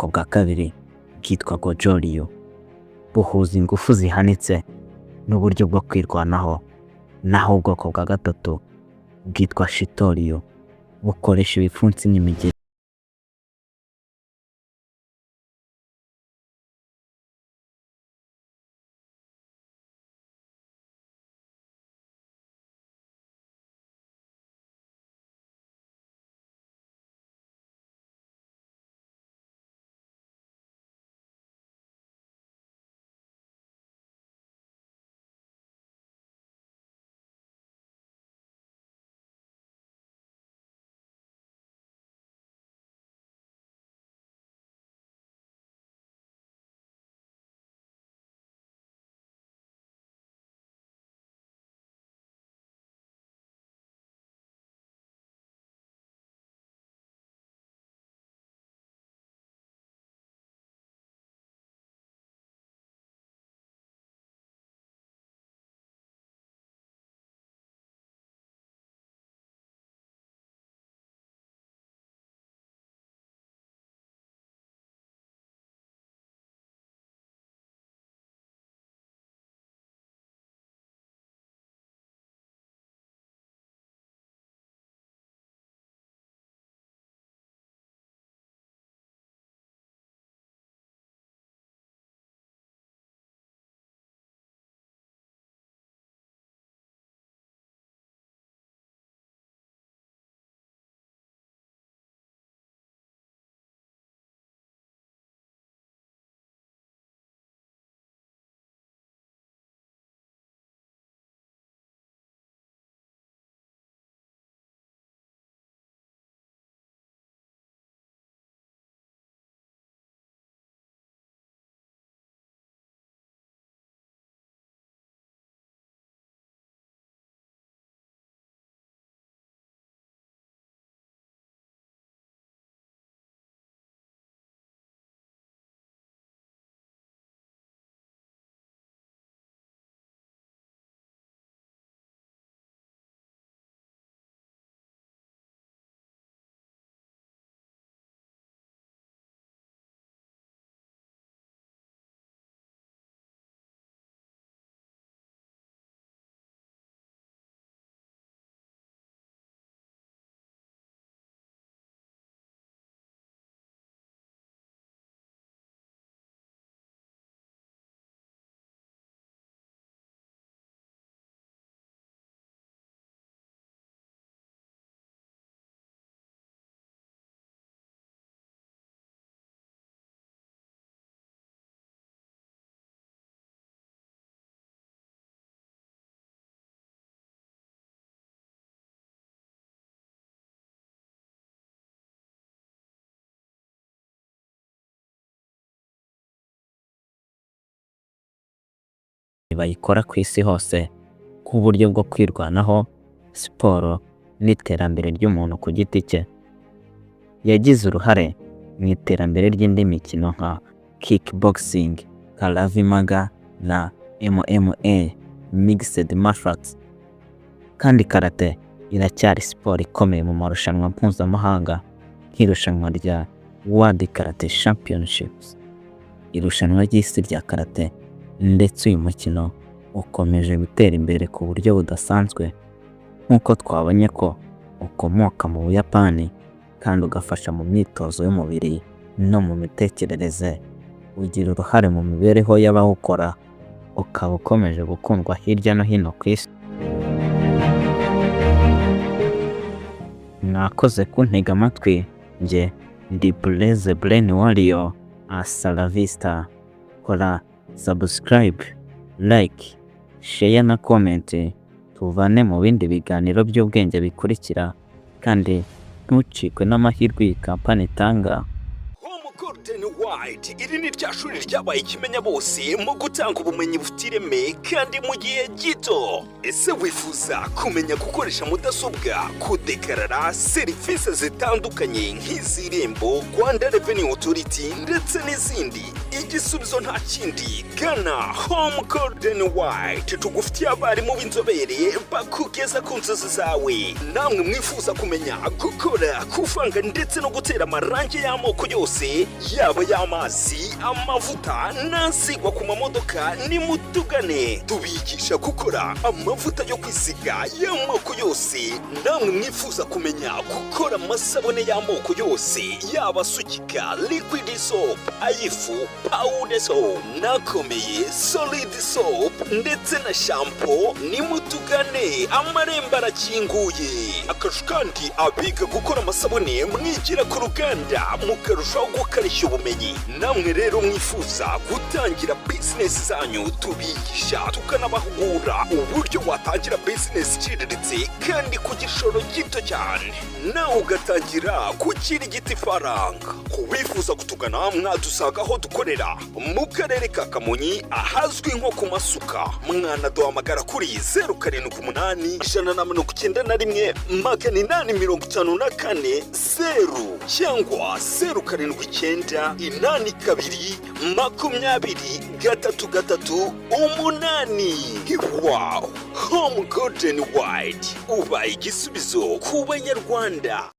ubwoko bwa kabiri bwitwa gojoriyo buhuza ingufu zihanitse n'uburyo bwo kwirwanaho, naho ubwoko bwa gatatu bwitwa shitoriyo bukoresha ibipfunsi n'imigeri. Bayikora ku isi hose nk'uburyo bwo kwirwanaho, siporo n'iterambere ry'umuntu ku giti cye. Yagize uruhare mu iterambere ry'indi mikino nka kickboxing, Krav Maga na MMA mixed martial arts. Kandi karate iracyari siporo ikomeye mu marushanwa mpuzamahanga nk'irushanwa rya World Karate Championships, irushanwa ry'isi rya karate. Ndetse uyu mukino ukomeje gutera imbere ku buryo budasanzwe, nk'uko twabonye ko ukomoka mu Buyapani kandi ugafasha mu myitozo y'umubiri no mu mitekerereze. Ugira uruhare mu mibereho y'abawukora, ukaba ukomeje gukundwa hirya no hino ku isi. Mwakoze kuntega amatwi. Nge ndi Blaze Brain Warrior. Hasta la vista. Kora subscribe, like, share na comment. Tuvane mu bindi biganiro by'ubwenge bikurikira, kandi ntucikwe n'amahirwe iyi kampani itanga. Iri ni rya shuri ryabaye ikimenya bose mu gutanga ubumenyi bufite ireme kandi mu gihe gito. Ese wifuza kumenya gukoresha mudasobwa, kudekarara serivisi zitandukanye nk'iz'Irembo, Rwanda Revenue Authority ndetse n'izindi? Igisubizo nta kindi, gana Home Golden White. Tugufitiye abarimu b'inzobere bakugeza ku nzozi zawe. Namwe mwifuza kumenya gukora, kuvanga ndetse no gutera amarangi y'amoko yose yaba y'amazi, amavuta n'asigwa ku mamodoka, nimutugane tubigisha gukora amavuta yo kwisiga y'amoko yose. Namwe mwifuza kumenya gukora amasabune y'amoko yose, yaba asukika, liquid soap, ayifu, powder soap, nakomeye, solid soap ndetse na shampoo, nimutugane amarembo arakinguye. Akarusho kandi abiga gukora amasabune mwigira ku ruganda mukarushaho gukarishya ubumenyi. Namwe rero mwifuza gutangira business zanyu, tubigisha tukanabahugura uburyo watangira business iciriritse kandi ku gishoro gito cyane, nawe ugatangira gukirigita ifaranga. Ku bifuza kutugana mwadusanga aho dukorera mu karere ka Kamonyi ahazwi nko ku Masuka. Mwanaduhamagara kuri 078 191 854 0 cyangwa 079 82 20 8. Wow! Home Golden White ubaye igisubizo ku Banyarwanda.